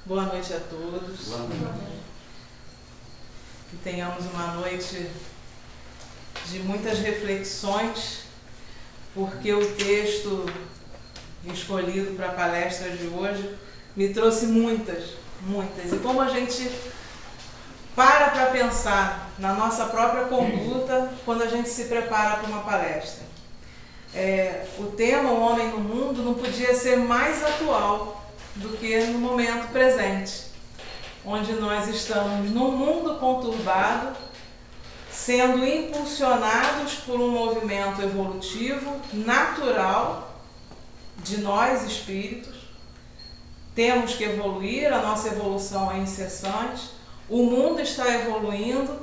Boa noite a todos. Boa noite. Que tenhamos uma noite de muitas reflexões, porque o texto escolhido para a palestra de hoje me trouxe muitas. E como a gente para pensar na nossa própria conduta quando a gente se prepara para uma palestra. O tema O Homem no Mundo não podia ser mais atual do que no momento presente, onde nós estamos num mundo conturbado, sendo impulsionados por um movimento evolutivo natural de nós, espíritos. Temos que evoluir, a nossa evolução é incessante, o mundo está evoluindo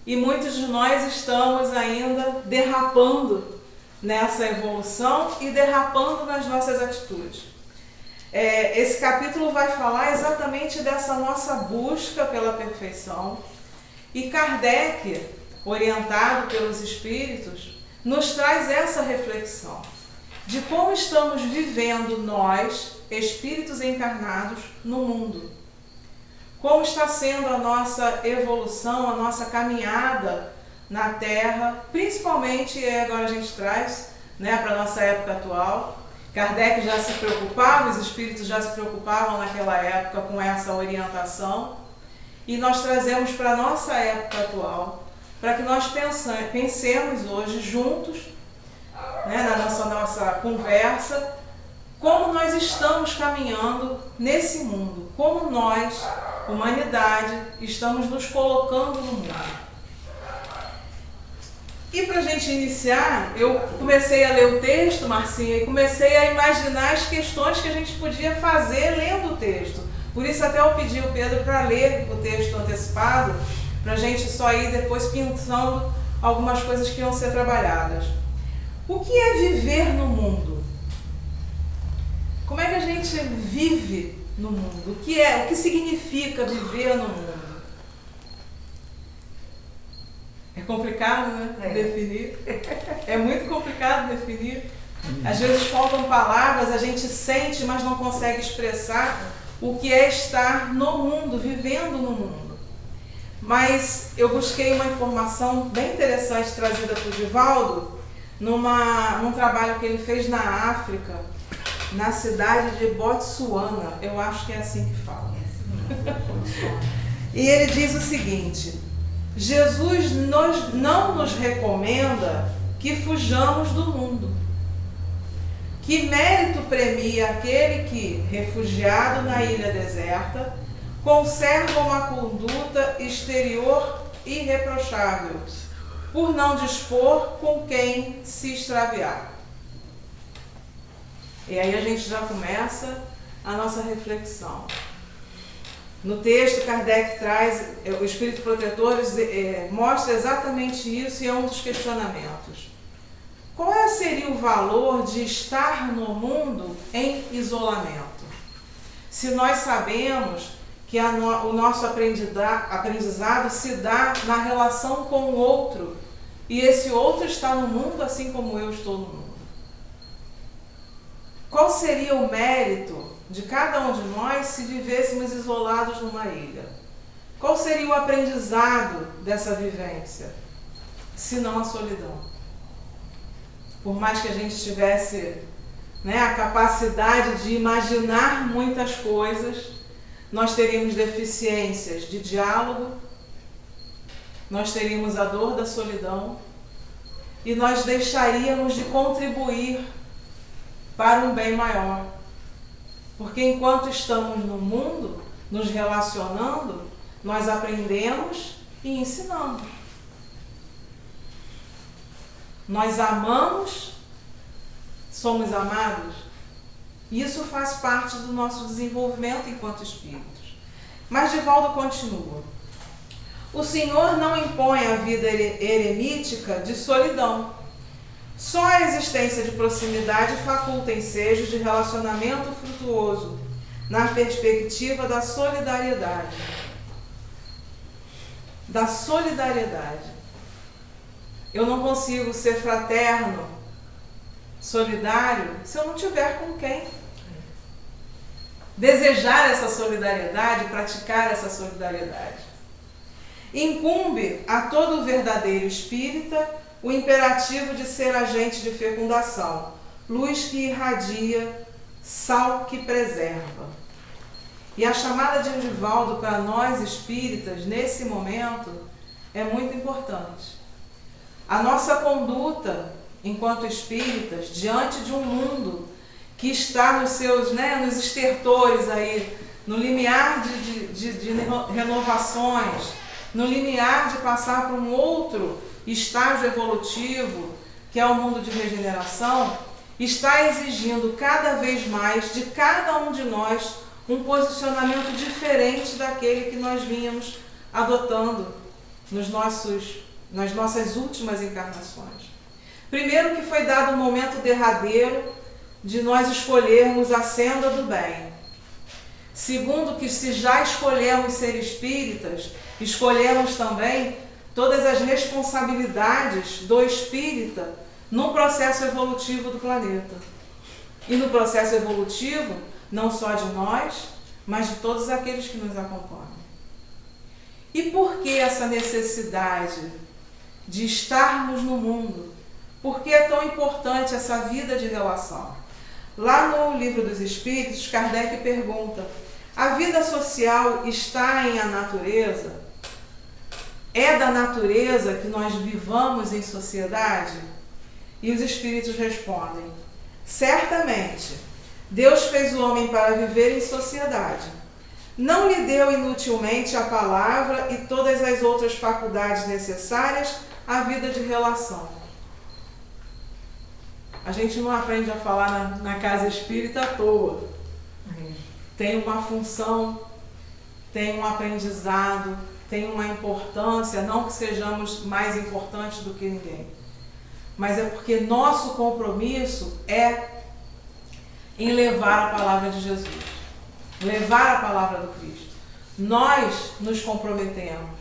e muitos de nós estamos ainda derrapando nessa evolução e derrapando nas nossas atitudes. Esse capítulo vai falar exatamente dessa nossa busca pela perfeição e Kardec, orientado pelos espíritos, nos traz essa reflexão de como estamos vivendo nós, espíritos encarnados, no mundo. Como está sendo a nossa evolução, a nossa caminhada na Terra, principalmente, agora a gente traz para a nossa época atual. Kardec já se preocupava, os espíritos já se preocupavam naquela época com essa orientação, e nós trazemos para a nossa época atual, para que nós pensemos hoje juntos, na nossa conversa, como nós estamos caminhando nesse mundo, como nós, humanidade, estamos nos colocando no mundo. E para a gente iniciar, eu comecei a ler o texto, Marcinha, e comecei a imaginar as questões que a gente podia fazer lendo o texto. Por isso até eu pedi o Pedro para ler o texto antecipado, para a gente só ir depois pensando algumas coisas que iam ser trabalhadas. O que é viver no mundo? Como é que a gente vive no mundo? O que significa viver no mundo? É complicado, né? Definir. É muito complicado definir. Às vezes faltam palavras, a gente sente, mas não consegue expressar o que é estar no mundo, vivendo no mundo. Mas eu busquei uma informação bem interessante trazida por Divaldo, num trabalho que ele fez na África, na cidade de Botsuana. Eu acho que é assim que fala. E ele diz o seguinte: Jesus não nos recomenda que fujamos do mundo. Que mérito premia aquele que, refugiado na ilha deserta, conserva uma conduta exterior irreprochável, por não dispor com quem se extraviar. E aí a gente já começa a nossa reflexão. No texto, Kardec traz, o Espírito Protetor mostra exatamente isso e é um dos questionamentos. Qual seria o valor de estar no mundo em isolamento? Se nós sabemos que o nosso aprendizado se dá na relação com o outro, e esse outro está no mundo assim como eu estou no mundo. Qual seria o mérito de cada um de nós se vivêssemos isolados numa ilha? Qual seria o aprendizado dessa vivência, se não a solidão? Por mais que a gente tivesse a capacidade de imaginar muitas coisas, nós teríamos deficiências de diálogo, nós teríamos a dor da solidão e nós deixaríamos de contribuir para um bem maior. Porque enquanto estamos no mundo, nos relacionando, nós aprendemos e ensinamos. Nós amamos, somos amados. Isso faz parte do nosso desenvolvimento enquanto espíritos. Mas Divaldo continua. O Senhor não impõe a vida eremítica de solidão. Só a existência de proximidade faculta ensejos de relacionamento frutuoso, na perspectiva da solidariedade. Da solidariedade. Eu não consigo ser fraterno, solidário, se eu não tiver com quem. desejar essa solidariedade, praticar essa solidariedade. Incumbe a todo verdadeiro espírita o imperativo de ser agente de fecundação, luz que irradia, sal que preserva. E a chamada de Divaldo para nós espíritas, nesse momento, é muito importante. A nossa conduta, enquanto espíritas, diante de um mundo que está nos seus, nos estertores aí, no limiar de renovações, no limiar de passar para um outro estágio evolutivo, que é o mundo de regeneração, está exigindo cada vez mais de cada um de nós um posicionamento diferente daquele que nós vínhamos adotando nas nossas últimas encarnações. Primeiro, que foi dado um momento derradeiro de nós escolhermos a senda do bem. Segundo, que se já escolhemos ser espíritas, escolhemos também todas as responsabilidades do espírita no processo evolutivo do planeta. E no processo evolutivo, não só de nós, mas de todos aqueles que nos acompanham. E por que essa necessidade de estarmos no mundo? Por que é tão importante essa vida de relação? Lá no Livro dos Espíritos, Kardec pergunta: a vida social está em a natureza? É da natureza que nós vivamos em sociedade? E os Espíritos respondem: certamente, Deus fez o homem para viver em sociedade. Não lhe deu inutilmente a palavra e todas as outras faculdades necessárias à vida de relação. A gente não aprende a falar na casa espírita à toa. Tem uma função, tem um aprendizado, tem uma importância, não que sejamos mais importantes do que ninguém, mas é porque nosso compromisso é em levar a palavra de Jesus, levar a palavra do Cristo. Nós nos comprometemos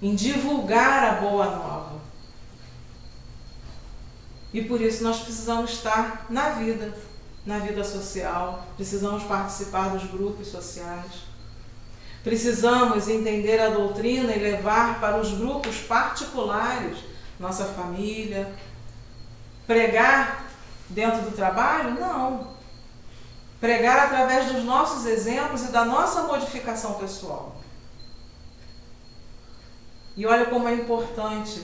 em divulgar a boa nova. E por isso nós precisamos estar na vida social, precisamos participar dos grupos sociais, precisamos entender a doutrina e levar para os grupos particulares, nossa família. Pregar dentro do trabalho? Não. Pregar através dos nossos exemplos e da nossa modificação pessoal. E olha como é importante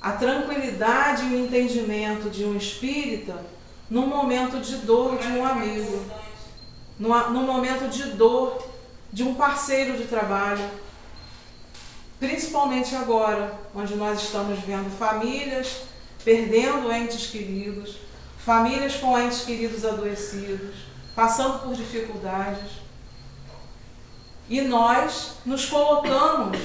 a tranquilidade e o entendimento de um espírita no momento de dor de um amigo, no momento de dor de um parceiro de trabalho, principalmente agora, onde nós estamos vendo famílias perdendo entes queridos, famílias com entes queridos adoecidos, passando por dificuldades. E nós nos colocamos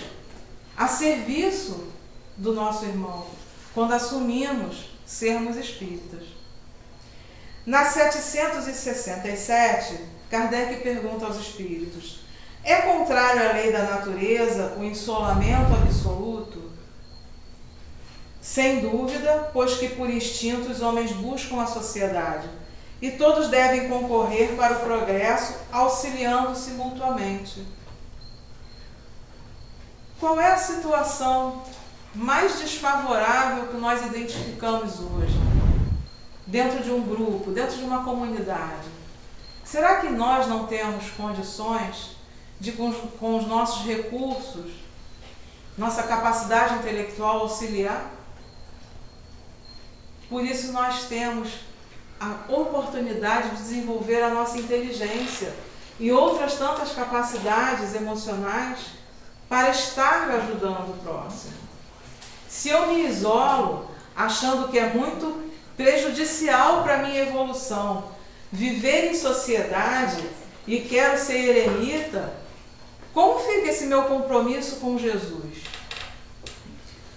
a serviço do nosso irmão, quando assumimos sermos espíritas. Na 767, Kardec pergunta aos espíritos: é contrário à lei da natureza o ensolamento absoluto? Sem dúvida, pois que por instinto os homens buscam a sociedade, e todos devem concorrer para o progresso, auxiliando-se mutuamente. Qual é a situação mais desfavorável que nós identificamos hoje, dentro de um grupo, dentro de uma comunidade? Será que nós não temos condições de, com os nossos recursos, nossa capacidade intelectual, auxiliar? Por isso nós temos a oportunidade de desenvolver a nossa inteligência e outras tantas capacidades emocionais para estar ajudando o próximo. Se eu me isolo, achando que é muito prejudicial para a minha evolução viver em sociedade e quero ser eremita, como fica esse meu compromisso com Jesus?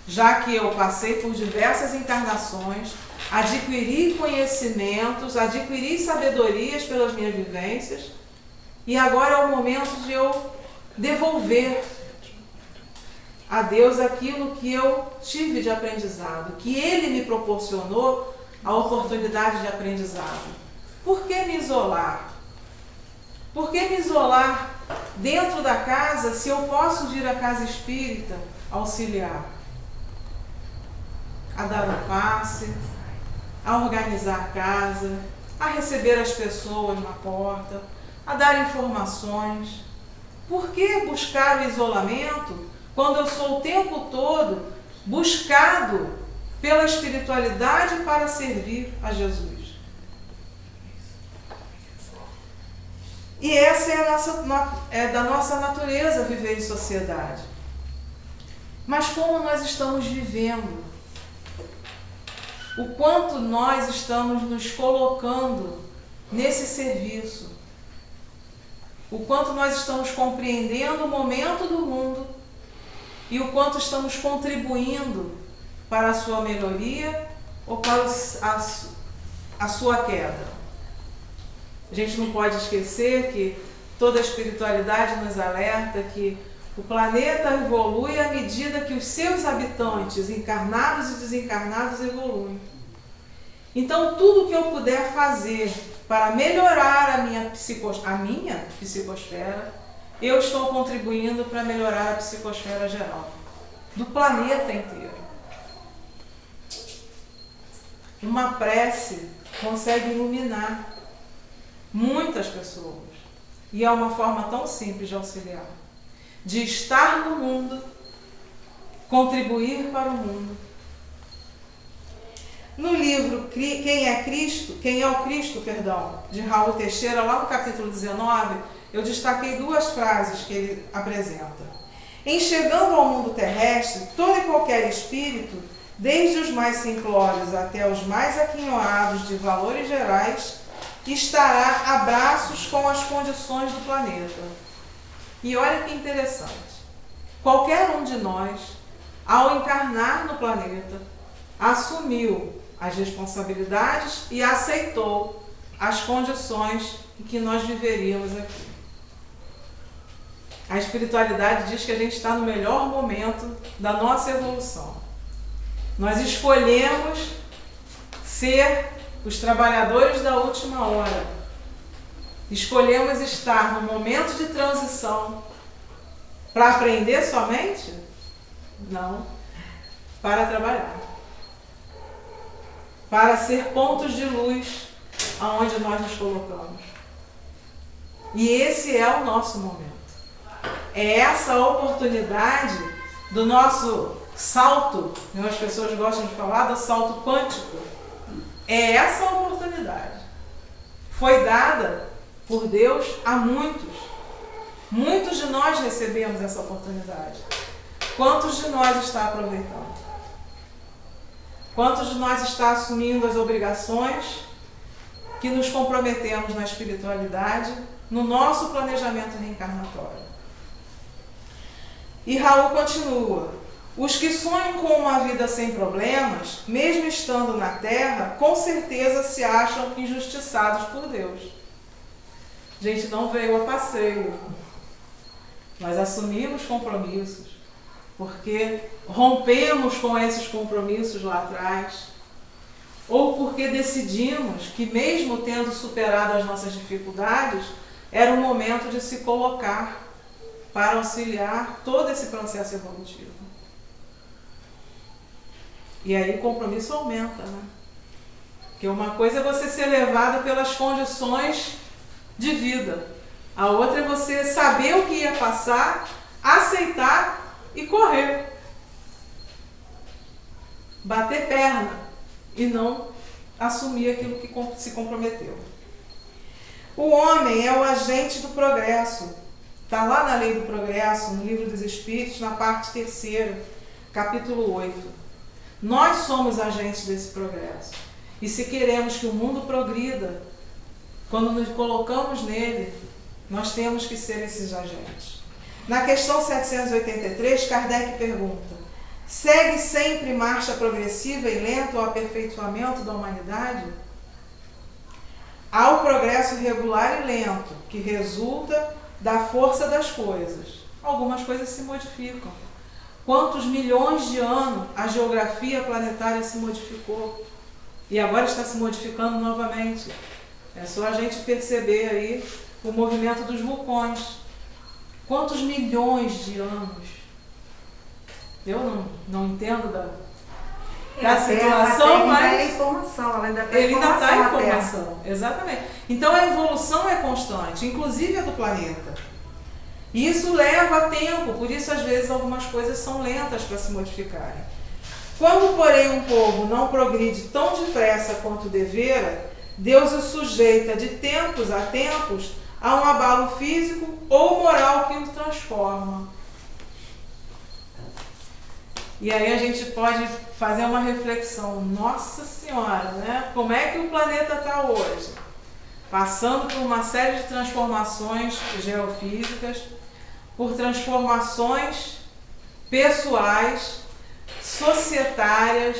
Já que eu passei por diversas encarnações, adquiri conhecimentos, adquiri sabedorias pelas minhas vivências, e agora é o momento de eu devolver a Deus aquilo que eu tive de aprendizado, que Ele me proporcionou a oportunidade de aprendizado. Por que me isolar? Por que me isolar dentro da casa se eu posso vir à casa espírita auxiliar? A dar um passe, a organizar a casa, a receber as pessoas na porta, a dar informações. Por que buscar o isolamento quando eu sou o tempo todo buscado pela espiritualidade para servir a Jesus? E essa é da nossa natureza, viver em sociedade. Mas como nós estamos vivendo? O quanto nós estamos nos colocando nesse serviço? O quanto nós estamos compreendendo o momento do mundo e o quanto estamos contribuindo para a sua melhoria ou para a sua queda? A gente não pode esquecer que toda a espiritualidade nos alerta que o planeta evolui à medida que os seus habitantes, encarnados e desencarnados, evoluem. Então, tudo que eu puder fazer para melhorar a minha psicosfera, eu estou contribuindo para melhorar a psicosfera geral, do planeta inteiro. Uma prece consegue iluminar muitas pessoas. E é uma forma tão simples de auxiliar, de estar no mundo, contribuir para o mundo. No livro Quem é o Cristo, de Raul Teixeira, lá no capítulo 19, eu destaquei duas frases que ele apresenta. Em chegando ao mundo terrestre, todo e qualquer espírito, desde os mais simplórios até os mais aquinhoados de valores gerais, estará a braços com as condições do planeta. E olha que interessante. Qualquer um de nós, ao encarnar no planeta, assumiu as responsabilidades e aceitou as condições em que nós viveríamos aqui. A espiritualidade diz que a gente está no melhor momento da nossa evolução. Nós escolhemos ser os trabalhadores da última hora. Escolhemos estar no momento de transição para aprender somente? Não. Para trabalhar. Para ser pontos de luz aonde nós nos colocamos. E esse é o nosso momento. É essa oportunidade do nosso salto, as pessoas gostam de falar do salto quântico. É essa oportunidade. Foi dada por Deus a muitos. Muitos de nós recebemos essa oportunidade. Quantos de nós está aproveitando? Quantos de nós está assumindo as obrigações que nos comprometemos na espiritualidade, no nosso planejamento reencarnatório? E Raul continua. Os que sonham com uma vida sem problemas, mesmo estando na Terra, com certeza se acham injustiçados por Deus. A gente não veio a passeio. Nós assumimos compromissos, porque rompemos com esses compromissos lá atrás, ou porque decidimos que, mesmo tendo superado as nossas dificuldades, era o momento de se colocar para auxiliar todo esse processo evolutivo. E aí o compromisso aumenta, né? Porque uma coisa é você ser levado pelas condições de vida. A outra é você saber o que ia passar, aceitar e correr. Bater perna e não assumir aquilo que se comprometeu. O homem é o agente do progresso. Está lá na Lei do Progresso, no Livro dos Espíritos, na parte 3ª, capítulo 8. Nós somos agentes desse progresso. E se queremos que o mundo progrida, quando nos colocamos nele, nós temos que ser esses agentes. Na questão 783, Kardec pergunta: segue sempre marcha progressiva e lenta o aperfeiçoamento da humanidade? Há o progresso regular e lento, que resulta da força das coisas. Algumas coisas se modificam. Quantos milhões de anos a geografia planetária se modificou e agora está se modificando novamente. É só a gente perceber aí o movimento dos vulcões. Quantos milhões de anos? Eu não entendo da situação, mas é informação, ela ainda está ele ainda está em informação. formação. Exatamente. Então a evolução é constante, inclusive a do planeta. E isso leva tempo, por isso às vezes algumas coisas são lentas para se modificarem. Quando, porém, um povo não progride tão depressa quanto devera, Deus o sujeita de tempos a tempos a um abalo físico ou moral que o transforma. E aí a gente pode fazer uma reflexão. Nossa Senhora, né? Como é que o planeta está hoje? Passando por uma série de transformações geofísicas, por transformações pessoais, societárias.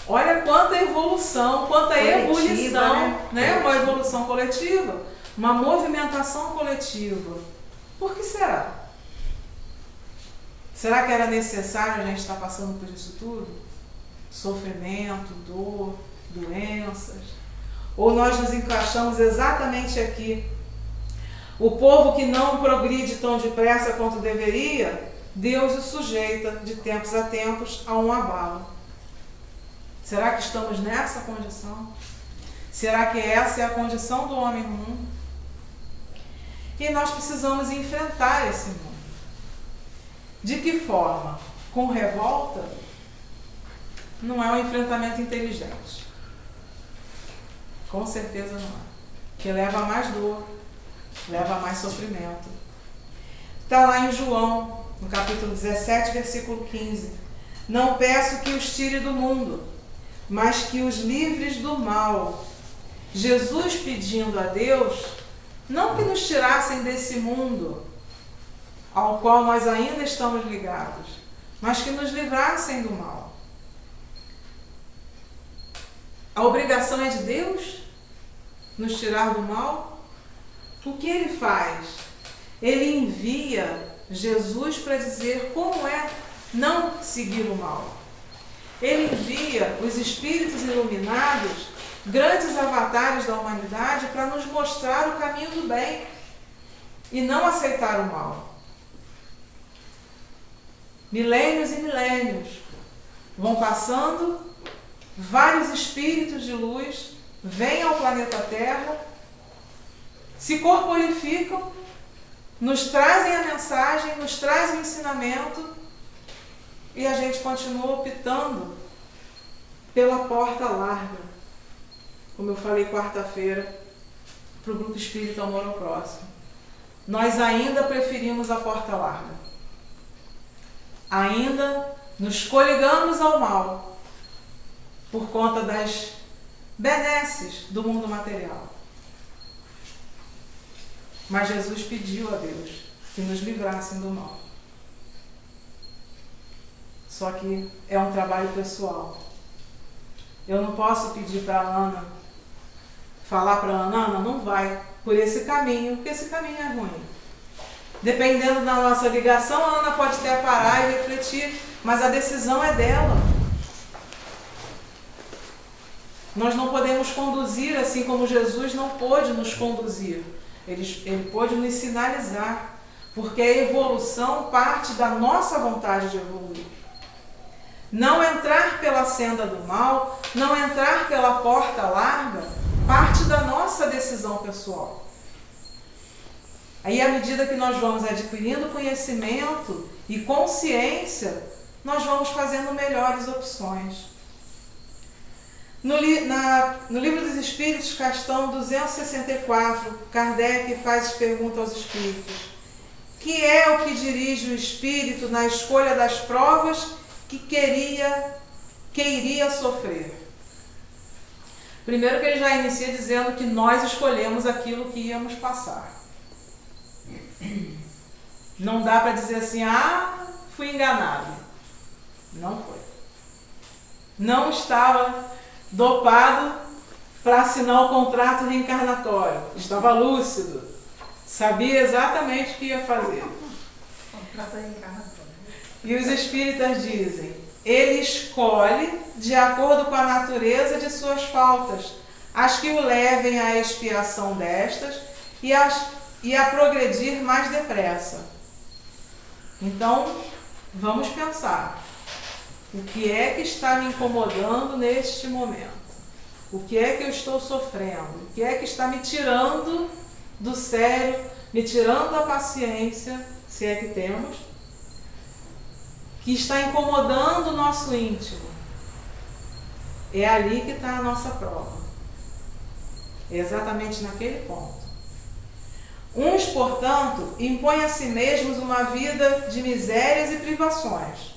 Olha quanta evolução, quanta coletiva, ebulição, né? Uma evolução coletiva, uma movimentação coletiva. Por que será? Será que era necessário a gente estar passando por isso tudo? Sofrimento, dor, doenças? Ou nós nos encaixamos exatamente aqui? O povo que não progride tão depressa quanto deveria, Deus o sujeita de tempos a tempos a um abalo. Será que estamos nessa condição? Será que essa é a condição do homem no mundo? E nós precisamos enfrentar esse mundo. De que forma? Com revolta? Não é um enfrentamento inteligente. Com certeza não é. Que leva a mais dor, leva a mais sofrimento. Está lá em João, no capítulo 17, versículo 15. Não peço que os tire do mundo, mas que os livres do mal. Jesus pedindo a Deus, não que nos tirassem desse mundo ao qual nós ainda estamos ligados, mas que nos livrassem do mal. A obrigação é de Deus nos tirar do mal? O que Ele faz? Ele envia Jesus para dizer como é não seguir o mal. Ele envia os espíritos iluminados, grandes avatares da humanidade, para nos mostrar o caminho do bem e não aceitar o mal. Milênios e milênios vão passando, vários espíritos de luz vêm ao planeta Terra, se corporificam, nos trazem a mensagem, nos trazem o ensinamento e a gente continua optando pela porta larga, como eu falei quarta-feira, para o Grupo Espírita Amor ao Próximo. Nós ainda preferimos a porta larga. Ainda nos coligamos ao mal por conta das benesses do mundo material. Mas Jesus pediu a Deus que nos livrassem do mal. Só que é um trabalho pessoal. Eu não posso pedir para a Ana, falar para a Ana, Ana, não vai por esse caminho, porque esse caminho é ruim. Dependendo da nossa ligação, a Ana pode até parar e refletir, mas a decisão é dela. Nós não podemos conduzir assim como Jesus não pôde nos conduzir. Ele pôde nos sinalizar, porque a evolução parte da nossa vontade de evoluir. Não entrar pela senda do mal, não entrar pela porta larga, parte da nossa decisão pessoal. Aí, à medida que nós vamos adquirindo conhecimento e consciência, nós vamos fazendo melhores opções. No Livro dos Espíritos, questão 264, Kardec faz pergunta aos espíritos. Que é o que dirige o espírito na escolha das provas que iria sofrer? Primeiro que ele já inicia dizendo que nós escolhemos aquilo que íamos passar. Não dá para dizer assim, fui enganado. Não foi. Não estava dopado para assinar o contrato reencarnatório. Estava lúcido. Sabia exatamente o que ia fazer. Contrato reencarnatório. E os espíritas dizem, ele escolhe de acordo com a natureza de suas faltas, as que o levem à expiação destas e a progredir mais depressa. Então, vamos pensar. O que é que está me incomodando neste momento? O que é que eu estou sofrendo? O que é que está me tirando do sério, me tirando da paciência, se é que temos, que está incomodando o nosso íntimo? É ali que está a nossa prova. É exatamente naquele ponto. Uns, portanto, impõem a si mesmos uma vida de misérias e privações,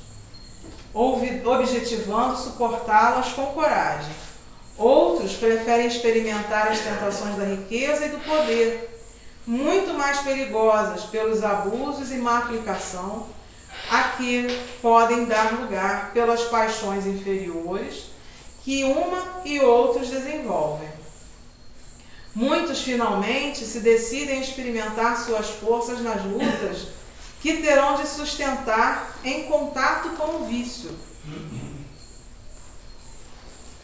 objetivando suportá-las com coragem. Outros preferem experimentar as tentações da riqueza e do poder, muito mais perigosas pelos abusos e má aplicação, a que podem dar lugar pelas paixões inferiores que uma e outros desenvolvem. Muitos, finalmente, se decidem a experimentar suas forças nas lutas que terão de sustentar em contato com o vício.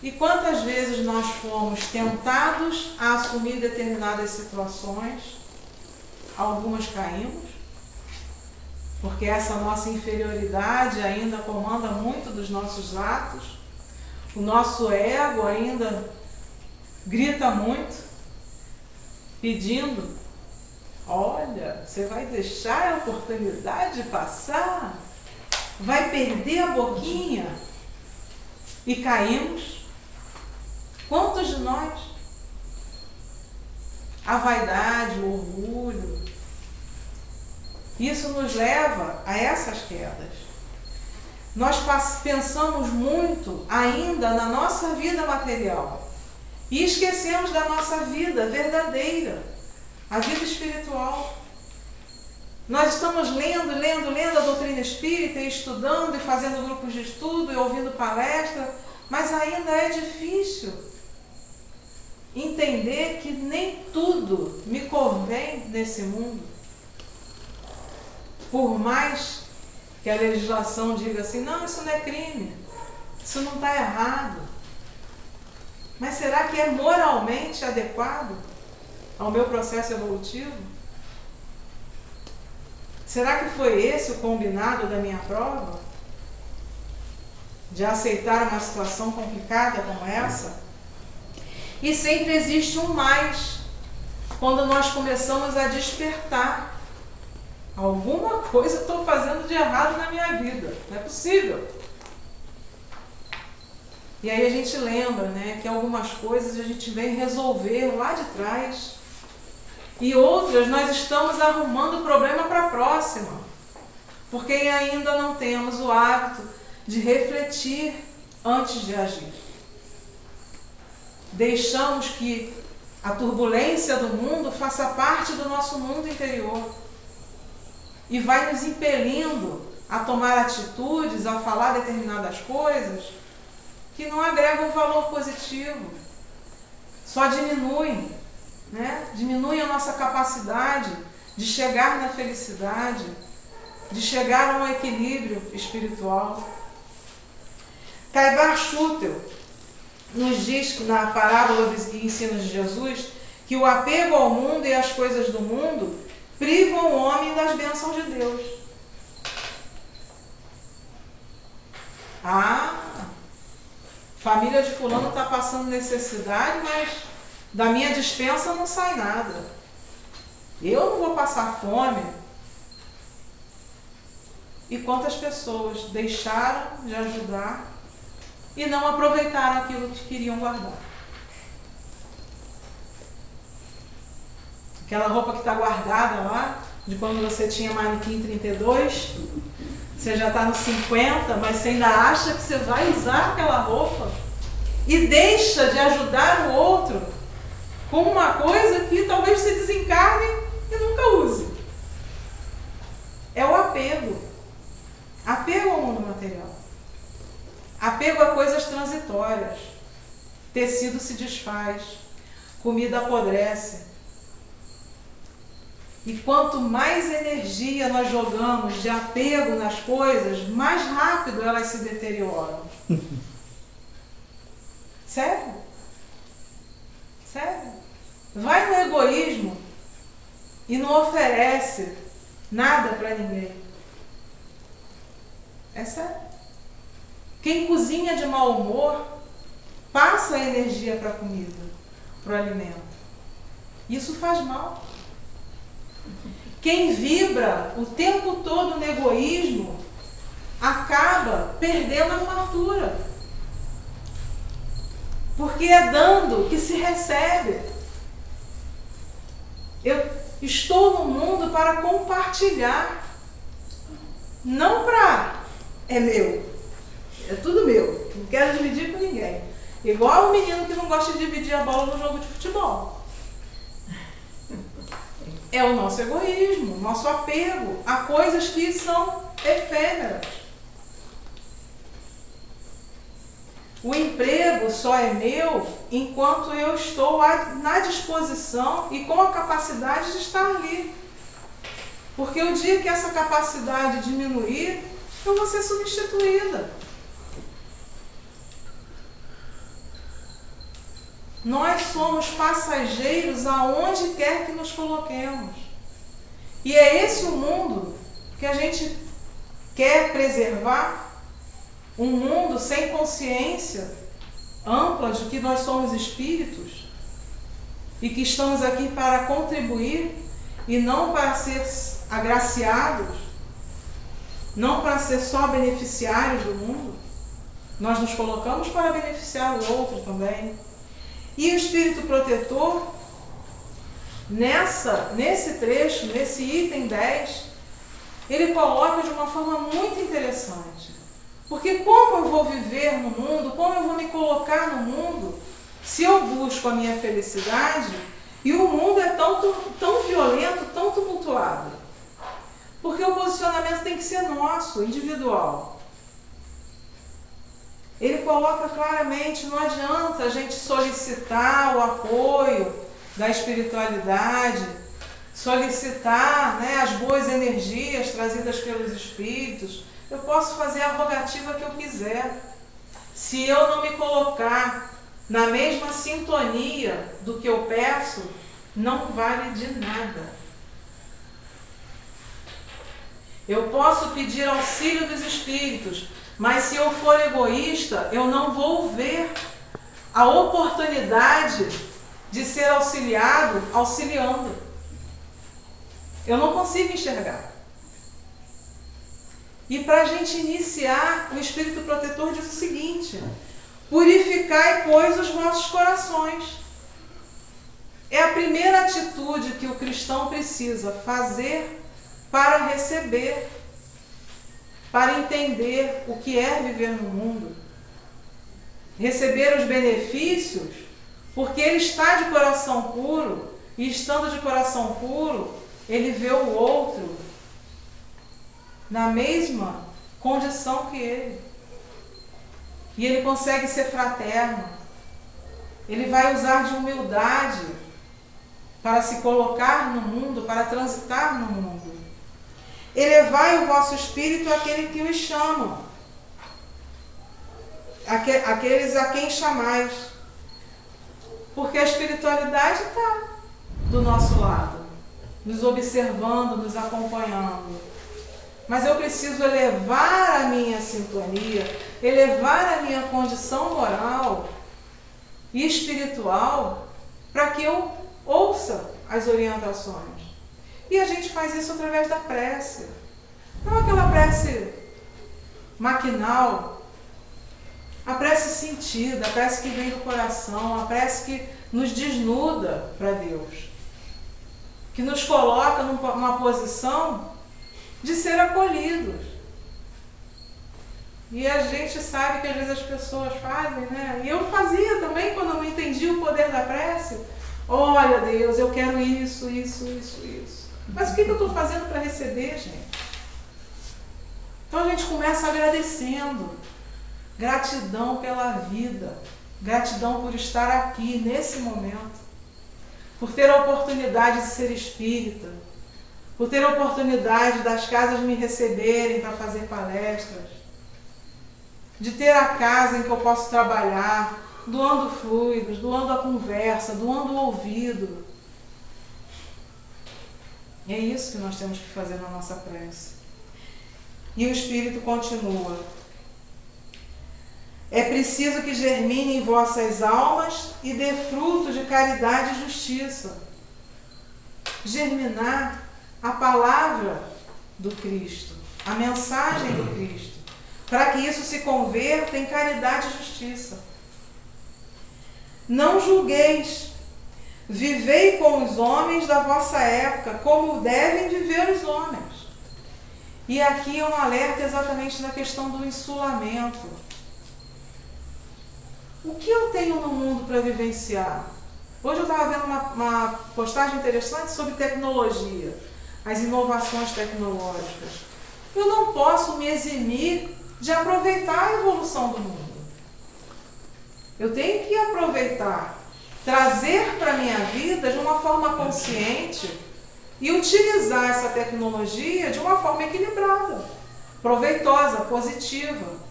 E quantas vezes nós fomos tentados a assumir determinadas situações, algumas caímos, porque essa nossa inferioridade ainda comanda muito dos nossos atos, o nosso ego ainda grita muito, pedindo: olha, você vai deixar a oportunidade passar? Vai perder a boquinha? E caímos. Quantos de nós? A vaidade, o orgulho, isso nos leva a essas quedas. Nós pensamos muito ainda na nossa vida material e esquecemos da nossa vida verdadeira, a vida espiritual. Nós estamos lendo a doutrina espírita, e estudando e fazendo grupos de estudo e ouvindo palestra, mas ainda é difícil entender que nem tudo me convém nesse mundo. Por mais que a legislação diga assim: não, isso não é crime, isso não está errado. Mas será que é moralmente adequado ao meu processo evolutivo? Será que foi esse o combinado da minha prova? De aceitar uma situação complicada como essa? E sempre existe um mais, quando nós começamos a despertar. Alguma coisa estou fazendo de errado na minha vida, não é possível. E aí a gente lembra, né, que algumas coisas a gente vem resolver lá de trás, e outras nós estamos arrumando o problema para a próxima, porque ainda não temos o hábito de refletir antes de agir. Deixamos que a turbulência do mundo faça parte do nosso mundo interior e vai nos impelindo a tomar atitudes, a falar determinadas coisas que não agregam valor positivo, só diminuem, né? Diminuem a nossa capacidade de chegar na felicidade, de chegar a um equilíbrio espiritual. Caibar Schutel nos diz, na parábola e ensinos de Jesus, que o apego ao mundo e às coisas do mundo privam o homem das bênçãos de Deus. Família de fulano está passando necessidade, mas da minha despensa não sai nada. Eu não vou passar fome. E quantas pessoas deixaram de ajudar e não aproveitaram aquilo que queriam guardar? Aquela roupa que está guardada lá, de quando você tinha manequim 32, você já está no 50, mas você ainda acha que você vai usar aquela roupa e deixa de ajudar o outro com uma coisa que talvez você desencarne e nunca use. É o apego. Apego ao mundo material. Apego a coisas transitórias. Tecido se desfaz, comida apodrece. E quanto mais energia nós jogamos de apego nas coisas, mais rápido elas se deterioram. Sério? Sério? Vai no egoísmo. e não oferece nada para ninguém. É sério. Quem cozinha de mau humor passa a energia para a comida, para o alimento. Isso faz mal. Quem vibra o tempo todo no egoísmo acaba perdendo a fartura. Porque é dando que se recebe. Eu estou no mundo para compartilhar. Não para... é meu. É tudo meu. Não quero dividir com ninguém. Igual o menino que não gosta de dividir a bola no jogo de futebol. É o nosso egoísmo, o nosso apego a coisas que são efêmeras. O emprego só é meu enquanto eu estou na disposição e com a capacidade de estar ali. Porque o dia que essa capacidade diminuir, eu vou ser substituída. Nós somos passageiros aonde quer que nos coloquemos. E é esse o mundo que a gente quer preservar. Um mundo sem consciência ampla de que nós somos espíritos e que estamos aqui para contribuir e não para ser agraciados, não para ser só beneficiários do mundo. Nós nos colocamos para beneficiar o outro também. E o Espírito Protetor, nesse trecho, nesse item 10, ele coloca de uma forma muito interessante. Porque como eu vou viver no mundo, como eu vou me colocar no mundo, se eu busco a minha felicidade e o mundo é tão violento, tão tumultuado? Porque o posicionamento tem que ser nosso, individual. Ele coloca claramente, não adianta a gente solicitar o apoio da espiritualidade, solicitar, as boas energias trazidas pelos espíritos. Eu posso fazer a rogativa que eu quiser. Se eu não me colocar na mesma sintonia do que eu peço, não vale de nada. Eu posso pedir auxílio dos espíritos, mas se eu for egoísta, eu não vou ver a oportunidade de ser auxiliado auxiliando. Eu não consigo enxergar. E para a gente iniciar, o Espírito Protetor diz o seguinte: purificai, pois, os vossos corações. É a primeira atitude que o cristão precisa fazer para receber, para entender o que é viver no mundo, receber os benefícios, porque ele está de coração puro, e estando de coração puro, ele vê o outro na mesma condição que ele. E ele consegue ser fraterno. Ele vai usar de humildade para se colocar no mundo, para transitar no mundo. Elevai o vosso espírito àquele que os chama, aqueles a quem chamais. Porque a espiritualidade está do nosso lado, nos observando, nos acompanhando. Mas eu preciso elevar a minha sintonia, elevar a minha condição moral e espiritual para que eu ouça as orientações. E a gente faz isso através da prece. Não aquela prece maquinal, a prece sentida, a prece que vem do coração, a prece que nos desnuda para Deus, que nos coloca numa posição de ser acolhidos. E a gente sabe que às vezes as pessoas fazem, E eu fazia também quando eu não entendia o poder da prece. Olha, Deus, eu quero isso, isso, isso, isso. Mas o que eu estou fazendo para receber, gente? Então a gente começa agradecendo. Gratidão pela vida. Gratidão por estar aqui, nesse momento. Por ter a oportunidade de ser espírita. Por ter a oportunidade das casas me receberem para fazer palestras. De ter a casa em que eu posso trabalhar, doando fluidos, doando a conversa, doando o ouvido. É isso que nós temos que fazer na nossa prece. E o Espírito continua: é preciso que germine em vossas almas e dê fruto de caridade e justiça. Germinar a palavra do Cristo, a mensagem do Cristo, para que isso se converta em caridade e justiça. Não julgueis, vivei com os homens da vossa época, como devem viver os homens. E aqui é um alerta exatamente na questão do insulamento. O que eu tenho no mundo para vivenciar? Hoje eu estava vendo uma postagem interessante sobre tecnologia, as inovações tecnológicas. Eu não posso me eximir de aproveitar a evolução do mundo. Eu tenho que aproveitar, trazer para a minha vida de uma forma consciente e utilizar essa tecnologia de uma forma equilibrada, proveitosa, positiva.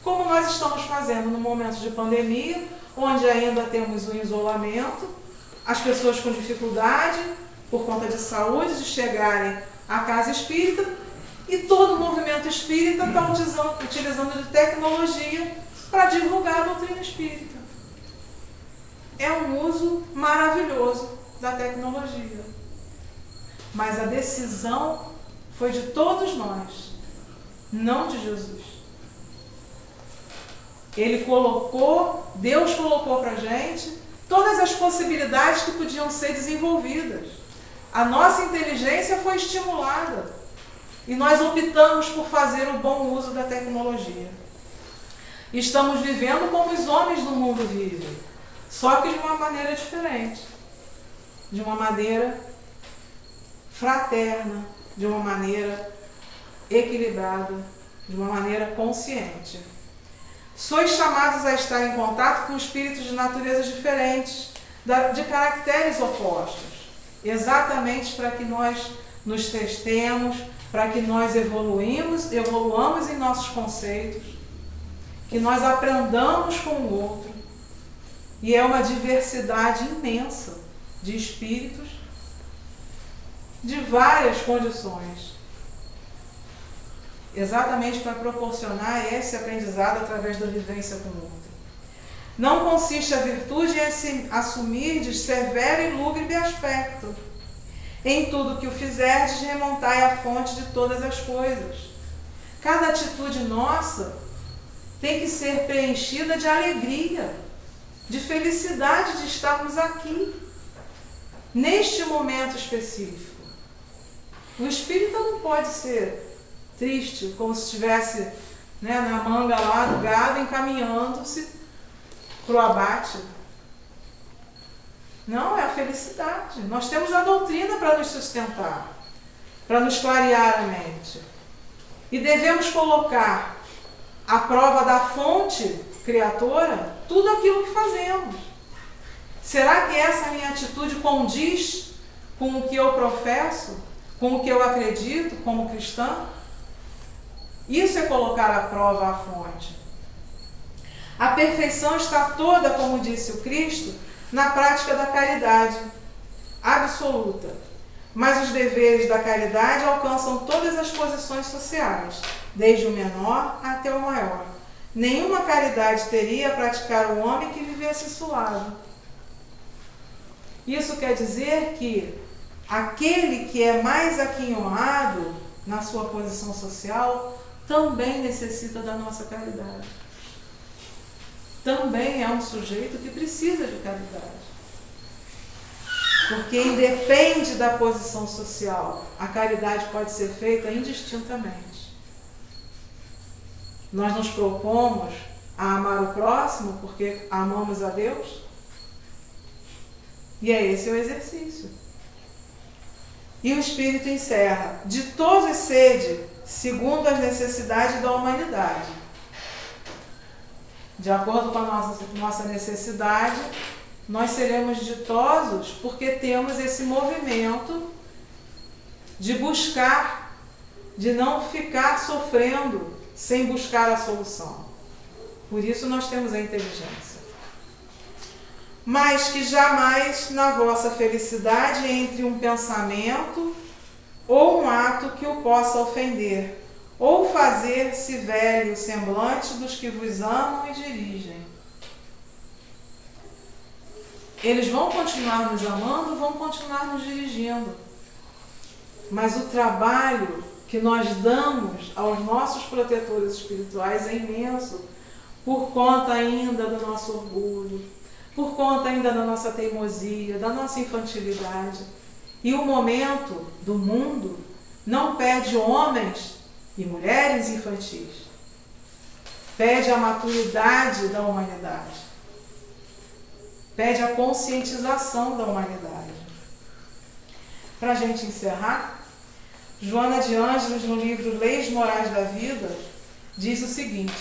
Como nós estamos fazendo no momento de pandemia, onde ainda temos o isolamento, as pessoas com dificuldade, por conta de saúde, de chegarem à casa espírita, e todo o movimento espírita está utilizando de tecnologia para divulgar a doutrina espírita. É um uso maravilhoso da tecnologia. Mas a decisão foi de todos nós, não de Jesus. Deus colocou para a gente todas as possibilidades que podiam ser desenvolvidas. A nossa inteligência foi estimulada e nós optamos por fazer o bom uso da tecnologia. Estamos vivendo como os homens do mundo vivem, só que de uma maneira diferente, de uma maneira fraterna, de uma maneira equilibrada, de uma maneira consciente. Sois chamados a estar em contato com espíritos de naturezas diferentes, de caracteres opostos, exatamente para que nós nos testemos, para que nós evoluamos em nossos conceitos, que nós aprendamos com o outro. E é uma diversidade imensa de espíritos de várias condições, exatamente para proporcionar esse aprendizado através da vivência com o outro. Não consiste a virtude em assumir de severo e lúgubre aspecto. Em tudo que o fizerdes, remontai à fonte de todas as coisas. Cada atitude nossa tem que ser preenchida de alegria, de felicidade de estarmos aqui, neste momento específico. O espírita não pode ser triste, como se estivesse na manga lá do gado, encaminhando-se para o abate. Não, é a felicidade. Nós temos a doutrina para nos sustentar, para nos clarear a mente. E devemos colocar à prova da fonte criadora tudo aquilo que fazemos. Será que essa minha atitude condiz com o que eu professo, com o que eu acredito como cristã? Isso é colocar à prova a fonte. A perfeição está toda, como disse o Cristo, na prática da caridade absoluta. Mas os deveres da caridade alcançam todas as posições sociais, desde o menor até o maior. Nenhuma caridade teria a praticar o homem que vivesse suave. Isso quer dizer que aquele que é mais aquinhoado na sua posição social também necessita da nossa caridade. Também é um sujeito que precisa de caridade. Porque independe da posição social, a caridade pode ser feita indistintamente. Nós nos propomos a amar o próximo porque amamos a Deus. E é esse o exercício. E o Espírito encerra: de todos sede, segundo as necessidades da humanidade. De acordo com a nossa necessidade, nós seremos ditosos porque temos esse movimento de buscar, de não ficar sofrendo sem buscar a solução. Por isso nós temos a inteligência. Mas que jamais na vossa felicidade entre um pensamento ou um ato que o possa ofender, ou fazer-se velho o semblante dos que vos amam e dirigem. Eles vão continuar nos amando, vão continuar nos dirigindo. Mas o trabalho que nós damos aos nossos protetores espirituais é imenso, por conta ainda do nosso orgulho, por conta ainda da nossa teimosia, da nossa infantilidade. E o momento do mundo não pede homens e mulheres infantis, pede a maturidade da humanidade, pede a conscientização da humanidade. Para a gente encerrar, Joana de Ângeles, no livro Leis Morais da Vida, diz o seguinte: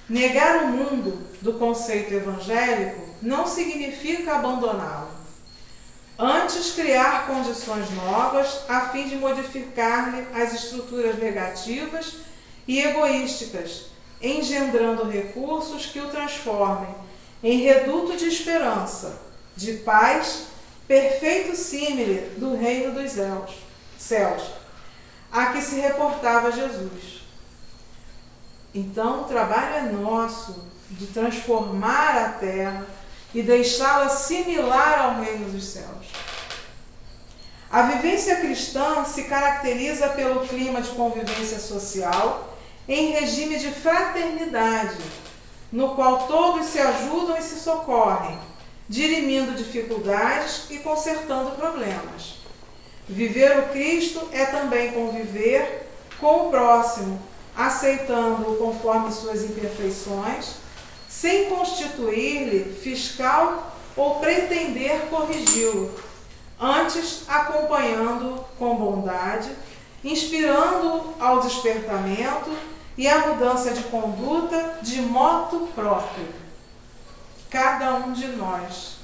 negar o mundo do conceito evangélico não significa abandoná-lo. Antes, criar condições novas a fim de modificar-lhe as estruturas negativas e egoísticas, engendrando recursos que o transformem em reduto de esperança, de paz, perfeito símile do reino dos céus, a que se reportava Jesus. Então, o trabalho é nosso de transformar a terra e deixá-la similar ao reino dos céus. A vivência cristã se caracteriza pelo clima de convivência social em regime de fraternidade, no qual todos se ajudam e se socorrem, dirimindo dificuldades e consertando problemas. Viver o Cristo é também conviver com o próximo, aceitando-o conforme suas imperfeições, sem constituir-lhe fiscal ou pretender corrigi-lo, antes acompanhando-o com bondade, inspirando-o ao despertamento e à mudança de conduta de motu próprio. Cada um de nós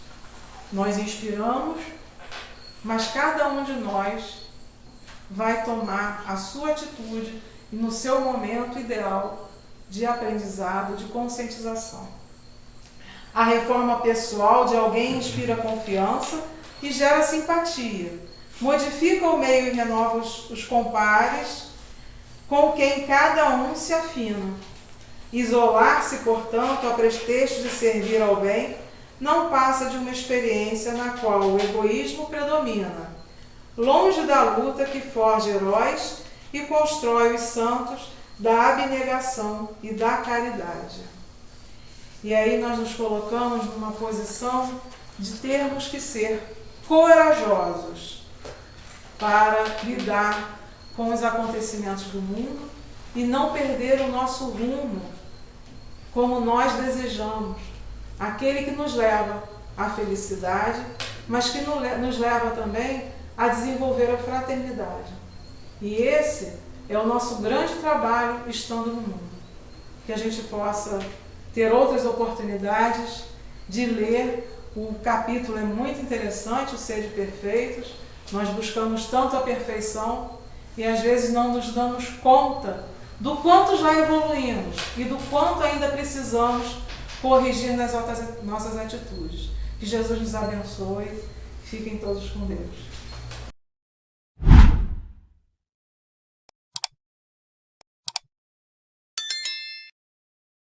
inspiramos, mas cada um de nós vai tomar a sua atitude e no seu momento ideal de aprendizado, de conscientização. A reforma pessoal de alguém inspira confiança e gera simpatia, modifica o meio e renova os compares com quem cada um se afina. Isolar-se, portanto, a pretexto de servir ao bem, não passa de uma experiência na qual o egoísmo predomina, longe da luta que forja heróis e constrói os santos da abnegação e da caridade. E aí nós nos colocamos numa posição de termos que ser corajosos para lidar com os acontecimentos do mundo e não perder o nosso rumo como nós desejamos, aquele que nos leva à felicidade, mas que nos leva também a desenvolver a fraternidade. E esse é o nosso grande trabalho estando no mundo. Que a gente possa ter outras oportunidades de ler. O capítulo é muito interessante, o Sede Perfeitos. Nós buscamos tanto a perfeição e às vezes não nos damos conta do quanto já evoluímos e do quanto ainda precisamos corrigir nas nossas atitudes. Que Jesus nos abençoe. Fiquem todos com Deus.